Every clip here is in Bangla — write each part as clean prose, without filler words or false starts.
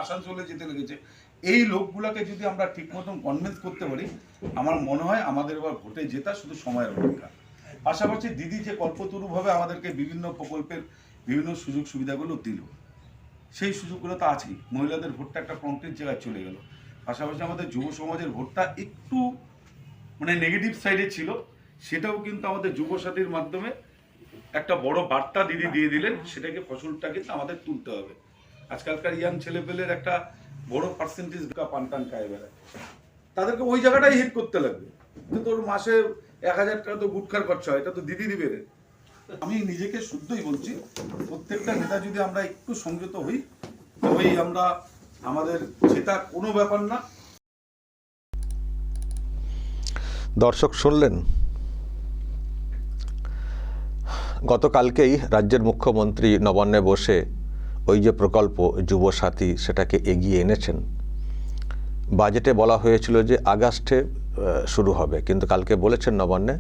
আসানসোলে যেতে লেগেছে। এই লোকগুলাকে যদি আমরা ঠিক মতন কনভিন্স করতে পারি, আমার মনে হয় আমাদের এবার ভোটে জেতা শুধু সময়ের অপেক্ষা। পাশাপাশি দিদি যে কল্পতরুভাবে আমাদেরকে বিভিন্ন প্রকল্পের বিভিন্ন সুযোগ সুবিধাগুলো দিল, সেই সুযোগগুলো তো আছেই। মহিলাদের ভোটটা একটা কংক্রিট জায়গায় চলে গেল। পাশাপাশি আমাদের যুব সমাজের ভোটটা একটু মানে নেগেটিভ সাইডে ছিল, সেটাও কিন্তু আমাদের যুব সাথীর মাধ্যমে একটা বড় বার্তা দিদি দিয়ে দিলেন। সেটাকে ফসলটা কিন্তু আমাদের তুলতে হবে। আজকালকার ইয়াং ছেলেপেলের একটা বড় পার্সেন্টেজ পান টান খায় বেড়ায়, তাদেরকে ওই জায়গাটাই হিট করতে লাগবে। কিন্তু তোর মাসে 1000 টাকা তো গুটখার খরচা হয়, এটা তো দিদি দিবে রে। আমি নিজেকে শুদ্ধই বলছি, প্রত্যেকটা নেতা যদি আমরা একটু সংযত হই, তবেই আমরা আমাদের জেতা কোনো ব্যাপার না। দর্শক শুনলেন, গতকালকেই রাজ্যের মুখ্যমন্ত্রী নবান্নে বসে ওই যে প্রকল্প যুবসাথী সেটাকে এগিয়ে এনেছেন। বাজেটে বলা হয়েছিল যে আগস্টে শুরু হবে, কিন্তু কালকে বলেছেন নবান্নে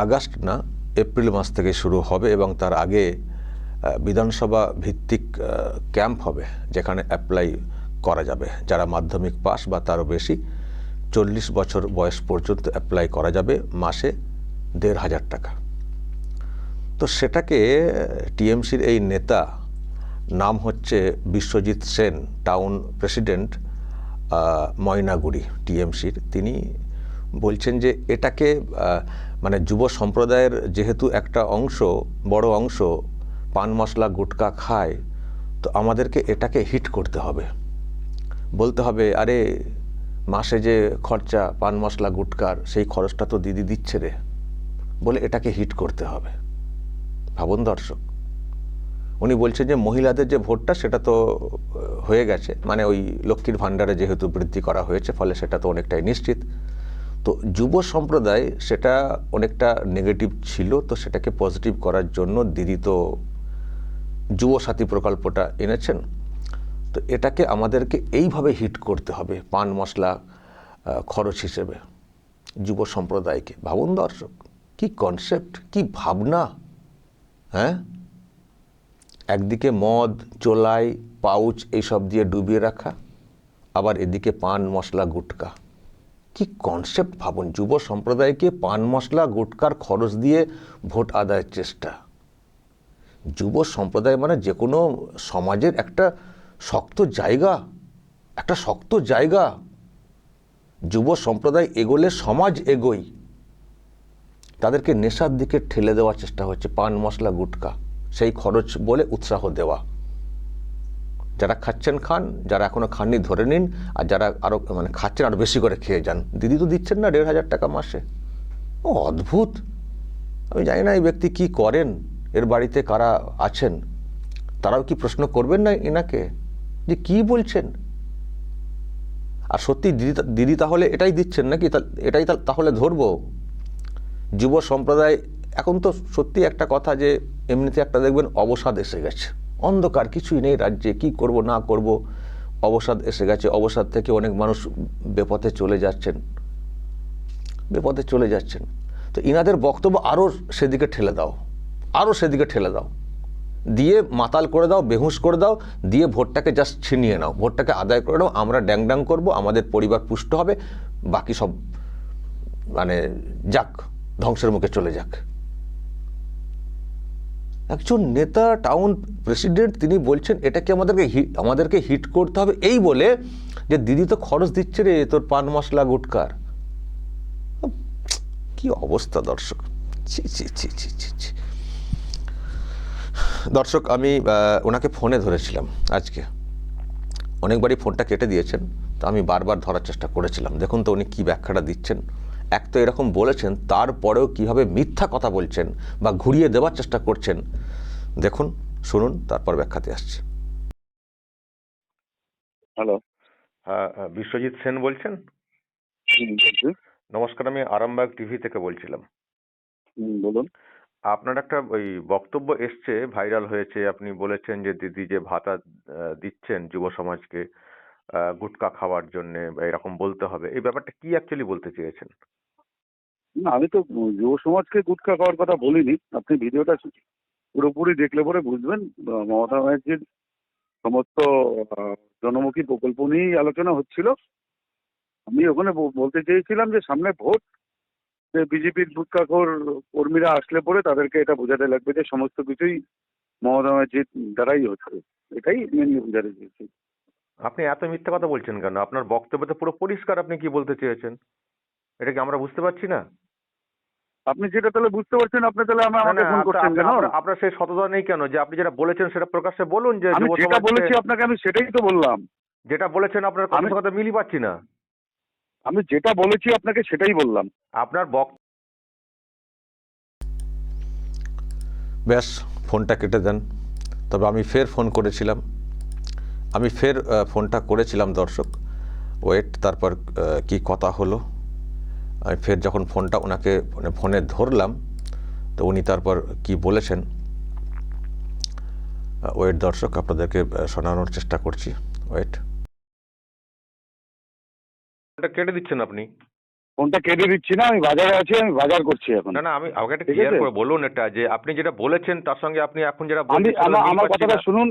আগস্ট না, এপ্রিল মাস থেকে শুরু হবে এবং তার আগে বিধানসভা ভিত্তিক ক্যাম্প হবে যেখানে অ্যাপ্লাই করা যাবে। যারা মাধ্যমিক পাস বা তারও বেশি 40 বছর বয়স পর্যন্ত অ্যাপ্লাই করা যাবে, মাসে 1500 টাকা। তো সেটাকে টিএমসির এই নেতা, নাম হচ্ছে বিশ্বজিৎ সেন, টাউন প্রেসিডেন্ট ময়নাগুড়ি টিএমসির, তিনি বলছেন যে এটাকে মানে যুব সম্প্রদায়ের যেহেতু একটা অংশ, বড় অংশ পান মশলা গুটকা খায়, তো আমাদেরকে এটাকে হিট করতে হবে। বলতে হবে, আরে মাসে যে খরচা পান মশলা গুটকার, সেই খরচটা তো দিদি দিচ্ছে রে, বলে এটাকে হিট করতে হবে। ভাবুন দর্শক, উনি বলছেন যে মহিলাদের যে ভোটটা সেটা তো হয়ে গেছে, মানে ওই লক্ষ্মীর ভাণ্ডারে যেহেতু বৃদ্ধি করা হয়েছে, ফলে সেটা তো অনেকটাই নিশ্চিত। তো যুব সম্প্রদায় সেটা অনেকটা নেগেটিভ ছিল, তো সেটাকে পজিটিভ করার জন্য দিদি তো যুবসাথী প্রকল্পটা এনেছেন। তো এটাকে আমাদেরকে এইভাবে হিট করতে হবে পান মশলা খরচ হিসেবে যুব সম্প্রদায়কে। ভাবুন দর্শক, কি কনসেপ্ট, কি ভাবনা। হ্যাঁ, একদিকে মদ, চোলাই, পাউচ এইসব দিয়ে ডুবিয়ে রাখা, আবার এদিকে পান মশলা গুটকা। কি কনসেপ্ট ভাবুন, যুব সম্প্রদায়কে পান মশলা গুটকার খরচ দিয়ে ভোট আদায়ের চেষ্টা। যুব সম্প্রদায় মানে যে কোনো সমাজের একটা শক্ত জায়গা, একটা শক্ত জায়গা। যুব সম্প্রদায় এগোলে সমাজ এগোয়। তাদেরকে নেশার দিকে ঠেলে দেওয়ার চেষ্টা হচ্ছে, পান মশলা গুটকা, সেই খরচ বলে উৎসাহ দেওয়া। যারা খাচ্ছেন খান, যারা এখনো খাননি ধরে নিন, আর যারা আরো মানে খাচ্ছেন আরো বেশি করে খেয়ে যান। দিদি তো দিচ্ছেন না 1500 টাকা মাসে। ও অদ্ভুত। আমি জানি না এই ব্যক্তি কি করেন, এর বাড়িতে কারা আছেন, তারাও কি প্রশ্ন করবেন না এনাকে যে কি বলছেন। আর সত্যি দিদি তাহলে এটাই দিচ্ছেন নাকি? এটাই তাহলে ধরবো যুব সম্প্রদায়। এখন তো সত্যি একটা কথা যে এমনিতে একটা দেখবেন অবসাদ এসে গেছে, অন্ধকার, কিছুই নেই রাজ্যে, কি করব না করব, অবসাদ এসে গেছে। অবসাদ থেকে অনেক মানুষ বেপথে চলে যাচ্ছেন, বিপদে চলে যাচ্ছেন। তো ইনাদের বক্তব্য আরও সেদিকে ঠেলে দাও, আরও সেদিকে ঠেলে দাও, দিয়ে মাতাল করে দাও, বেহুশ করে দাও, দিয়ে ভোটটাকে জাস্ট ছিনিয়ে নাও, ভোটটাকে আদায় করে নাও, আমরা ড্যাং ড্যাং করবো, আমাদের পরিবার পুষ্ট হবে, বাকি সব মানে যাক, ধ্বংসের মুখে চলে যাক। একজন নেতা, টাউন প্রেসিডেন্ট, তিনি বলছেন এটাকে আমাদেরকে হিট করতে হবে, এই বলে যে দিদি তো খরচ দিচ্ছে রে তোর পান মশলা গুটকার। কি অবস্থা দর্শক, ছি ছি ছি ছি ছি ছি। দর্শক, আমি ওনাকে ফোনে ধরেছিলাম আজকে, অনেকবারই ফোনটা কেটে দিয়েছেন, তো আমি বারবার ধরার চেষ্টা করেছিলাম। দেখুন তো উনি কি ব্যাখ্যাটা দিচ্ছেন। এক তো এরকম বলেছেন, তারপরেও কিভাবে মিথ্যা কথা বলছেন বা ঘুরিয়ে দেওয়ার চেষ্টা করছেন, দেখুন, শুনুন, তারপর ব্যাখ্যাতে আসছে। হ্যালো। হ্যাঁ, বিশ্বজিৎ সেন বলছেন? নমস্কার, আমি আরামবাগ টিভি থেকে বলছিলাম। বলুন। আপনার একটা ওই বক্তব্য এসছে, ভাইরাল হয়েছে, আপনি বলেছেন যে দিদি যে ভাতা দিচ্ছেন যুব সমাজকে গুটখা খাওয়ার জন্য, এরকম বলতে হবে, এই ব্যাপারটা কি অ্যাকচুয়ালি বলতে চেয়েছেন? না, আমি তো যুব সমাজকে গুটখা খাওয়ার কথা বলিনি। আপনি ভিডিওটা পুরোপুরি দেখলে পরে বুঝবেন। মমতা ব্যানার্জির সমস্ত জনমুখী প্রকল্প নিয়েই আলোচনা হচ্ছিল। আমি ওখানে বলতে চেয়েছিলাম যে সামনে ভোট, যে বিজেপির গুটখাখোর কর্মীরা আসলে পরে তাদেরকে এটা বোঝাতে লাগবে যে সমস্ত কিছুই মমতা ব্যানার্জির দ্বারাই হচ্ছে। এটাই মেনলি বোঝাতে চেয়েছি। আপনি এত মিথ্যা কথা বলছেন কেন? আপনার বক্তব্যতে পুরো পরিষ্কার আপনি কি বলতে চেয়েছেন। এটা কি আমরা বুঝতে পারছি না? আপনি যেটা তাহলে বুঝতে পারছেন, আপনি তাহলে না আমাকে না, ফোন করছেন কেন? আপনার সেই সততা নেই কেন যে আপনি যেটা বলেছেন সেটা প্রকাশ্যে বলুন যে আমি যুব যেটা সমাজকে বলেছি আপনাকে, আমি সেটাই তো বললাম। যেটা বলেছেন আপনার আমি কথা কথা মিলি পাচ্ছি না। আমি যেটা বলেছি আপনাকে সেটাই বললাম। আপনার ব্যাস, ফোনটা কেটে দেন। তবে আমি ফের ফোন করেছিলাম, ফোনটা করেছিলাম দর্শক। ওয়েট, তারপর কি কথা হলো, আমি ফের যখন ফোনটা ওনাকে ফোনে ধরলাম তো উনি তারপর কি বলেছেন, ওয়েট দর্শক, আপনাদেরকে শোনানোর চেষ্টা করছি। ওয়েট। কেটে দিচ্ছেন আপনি। ফোনটা কেটে দিচ্ছি না, আমি বাজারে আছি, আমি বাজার করছি এখন। না না, আমাকে একটা ঠিক ক্লিয়ার আছে? করে বলুন এটা যে আপনি যেটা বলেছেন তার সঙ্গে আপনি এখন যেটা আমি বলছেন সেটা মিল আমার পাচ্ছি কথাটা না। শুনুন।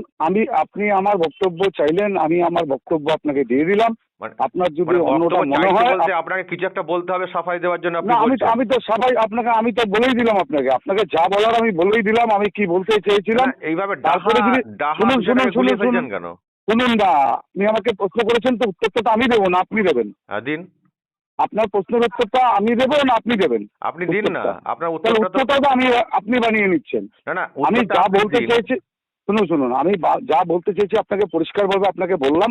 আপনি আমার বক্তব্য চাইলেন, আমি আমার বক্তব্য আপনাকে দিয়ে দিলাম। মানে আপনার যদি মানে অন্যটা বক্তব্য মনে চাইতে হয় বলতে আপনাকে কিছু একটা বলতে হবে সাফাই দেওয়ার জন্য আপনি না, বলছেন। আমি তো সবাই আপনাকে আমি তো বলেই দিলাম, আপনাকে যা বলার আমি বলেই দিলাম, আমি কি বলতে চেয়েছিলাম। না, এইভাবে তারপরে যদি শুনুন কেন? শুনুন না, আপনি আমাকে প্রশ্ন করেছেন তো উত্তরটা তো আমি দেবো না আপনি দেবেন? দিন। আপনার প্রশ্নের উত্তরটা আমি দেবো না আপনি দেবেন? আপনি দিন না, উত্তরটা। আপনার তাহলে উত্তরটা তো উত্তরটা তো আপনি বানিয়ে নিচ্ছেন। না না, আমি উত্তরটা যা আপনি বলতে দিন। চেয়েছি, শুনুন, আমি যা বলতে চেয়েছি আপনাকে পরিষ্কারভাবে আপনাকে বললাম।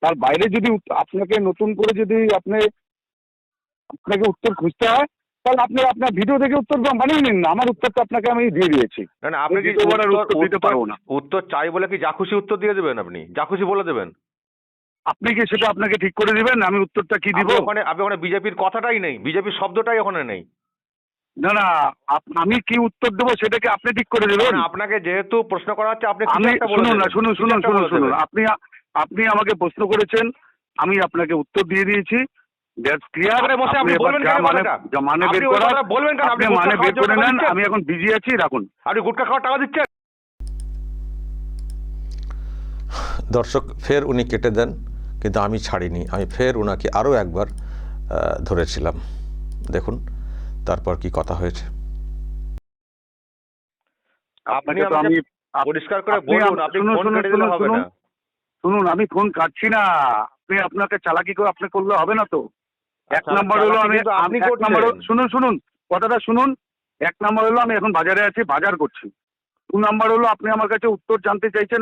তার বাইরে যদি আপনাকে নতুন করে যদি আপনাকে উত্তর খুঁজতে হয়, তাহলে আপনি আপনার ভিডিও দেখে উত্তর বানিয়ে নিন না। আমার উত্তরটা আপনাকে আমি দিয়ে দিয়েছি। না না, আপনি কি দ্বিতীয়বার আর উত্তর দিতে পারবো না। উত্তর চাই বলে কি যা খুশি উত্তর দিয়ে দেবেন? আপনি যা খুশি বলে দেবেন? আপনি কি সেটা আপনাকে ঠিক করে দিবেন আমি উত্তরটা কি দিব? আপনি ওখানে বিজেপির কথাটাই নেই, বিজেপির শব্দটাই ওখানে নেই। না, আমি কি উত্তর দেবো সেটাকে আপনি ঠিক করে দেবেন। মানে আপনাকে যেহেতু প্রশ্ন করা হচ্ছে আপনি কিছু আমি একটা বলে দেবেন। শুনুন, কিছু একটা বলে দেবেন। আপনি আমাকে প্রশ্ন করেছেন, আমি আপনাকে উত্তর দিয়ে দিয়েছি। That's clear. তারপরে বসে আপনি বলবেন কেন কথাটা? মানে আপনি বের ওই করার কথাটা বলবেন কেন? আপনি আপনি মানে গুটখা বের করে খাওয়ার জন্য নেন। টাকা আমি এখন বিজি আছি, রাখুন। আপনি গুটখা খাওয়ার টাকা দিচ্ছেন? দর্শক, ফের উনি কেটে দেন, কিন্তু আমি ছাড়িনি। আমি ফের ওনাকে আরও একবার ধরেছিলাম। দেখুন তারপর কি কথা হয়েছে। আপনি তো আমি পরিষ্কার করে বলুন, আপনি ফোন কেটে দিলে হবে না। শুনুন, আমি ফোন কাটছি না। আপনাকে চালাকি করে আপনি করলে হবে না তো। এক আচ্ছা, নাম্বার হলো চালাকি কিন্তু আপনি করছেন। শুনুন কথাটা শুনুন। এক নাম্বার হলো আমি এখন বাজারে আছি, বাজার করছি। 2 নাম্বার হলো আপনি আমার কাছে উত্তর জানতে চাইছেন,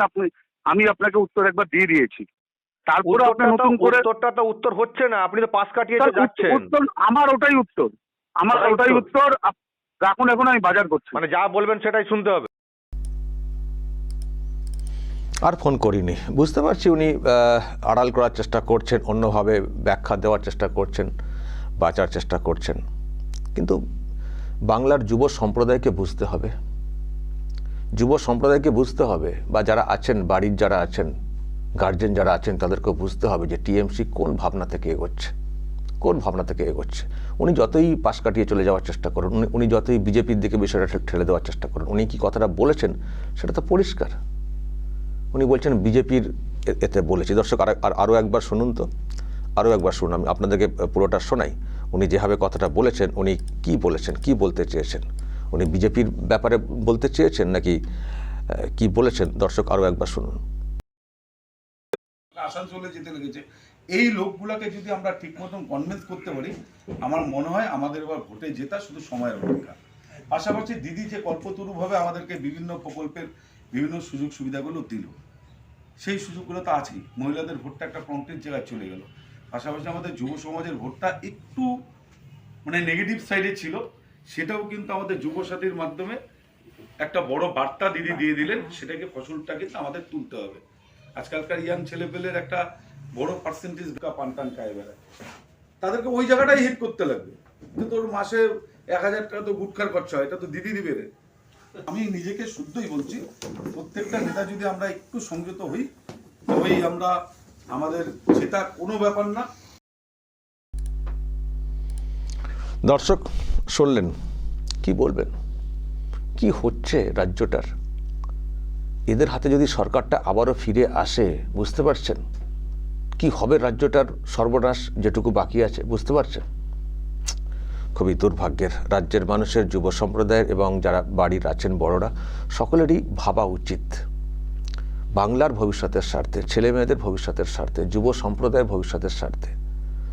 আমি আপনাকে উত্তর একবার দিয়ে দিয়েছি। তারপরে আপনি নতুন করে উত্তরটা তো উত্তর হচ্ছে না, আপনি তো পাশ কাটিয়ে যাচ্ছেন। উত্তর আমার ওটাই উত্তর। রাখুন, এখন আমি বাজার করছি। মানে যা বলবেন সেটাই শুনতে হবে। আর ফোন করিনি, বুঝতে পারছি উনি আড়াল করার চেষ্টা করছেন, অন্যভাবে ব্যাখ্যা দেওয়ার চেষ্টা করছেন, বাঁচার চেষ্টা করছেন। কিন্তু বাংলার যুব সম্প্রদায়কে বুঝতে হবে, বা যারা আছেন, বাড়ির যারা আছেন, গার্জেন যারা আছেন, তাদেরকেও বুঝতে হবে যে টিএমসি কোন ভাবনা থেকে এগোচ্ছে। উনি যতই পাশ কাটিয়ে চলে যাওয়ার চেষ্টা করুন, উনি যতই বিজেপির দিকে বিষয়টা ঠেলে দেওয়ার চেষ্টা করুন, উনি কি কথাটা বলেছেন সেটা তো পরিষ্কার। উনি বলছেন বিজেপির এতে বলেছি। দর্শক, আরও একবার শুনুন তো, আমি আপনাদেরকে পুরোটা শোনাই। উনি যেভাবে কথাটা বলেছেন, উনি কি বলেছেন, কি বলতে চেয়েছেন, উনি বিজেপির ব্যাপারে বলতে চেয়েছেন নাকি কি বলেছেন? দর্শক, আরও একবার শুনুন। আসানসোলে যেতে লেগেছে, এই লোকগুলাকে যদি আমরা ঠিক মতন কনভিন্স করতে পারি, আমার মনে হয় আমাদের এবার ভোটে জেতা শুধু সময়ের অপেক্ষা। পাশাপাশি দিদি যে কল্পতরুভাবে আমাদেরকে বিভিন্ন প্রকল্পের বিভিন্ন সুযোগ সুবিধাগুলো দিল, সেই সুযোগগুলো তো আছেই। মহিলাদের ভোটটা একটা ফ্রন্টের জায়গায় চলে গেল। পাশাপাশি আমাদের যুব সমাজের ভোটটা একটু নেগেটিভ সাইডে ছিল, সেটাও কিন্তু আমাদের যুব সাথীর মাধ্যমে একটা বড় বার্তা দিদি দিয়ে দিলেন। সেটাকে ফসলটা কিন্তু আমাদের তুলতে হবে। আজকালকার ইয়াং ছেলেপেলের একটা বড় পার্সেন্টেজ পান খায় বেড়ায়, তাদেরকে ওই জায়গাটাই হিট করতে লাগবে। কিন্তু তোর মাসে 1000 টাকা তো গুটখার খরচা হয়, এটা তো দিদি দিবে রে। আমি নিজেকে শুদ্ধই বলছি, প্রত্যেকটা নেতা যদি আমরা একটু সংযত হই, তবেই আমরা আমাদের জেতা কোনো ব্যাপার না। দর্শক শুনলেন, কি বলবেন, কি হচ্ছে রাজ্যটার? এদের হাতে যদি সরকারটা আবারও ফিরে আসে, বুঝতে পারছেন কি হবে রাজ্যটার সর্বনাশ যেটুকু বাকি আছে, বুঝতে পারছেন? খুবই দুর্ভাগ্যের। রাজ্যের মানুষের, যুব সম্প্রদায়ের এবং যারা বাড়ির আছেন বড়রা, সকলেরই ভাবা উচিত বাংলার ভবিষ্যতের স্বার্থে, ছেলে মেয়েদের ভবিষ্যতের স্বার্থে, যুব সম্প্রদায়ের ভবিষ্যতের স্বার্থে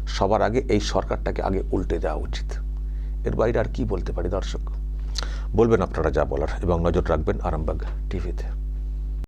সবার আগে এই সরকারটাকে আগে উল্টে দেওয়া উচিত। এর বাইরে আর কি বলতে পারি দর্শক? বলবেন আপনারা যা বলার এবং নজর রাখবেন আরামবাগ টিভিতে।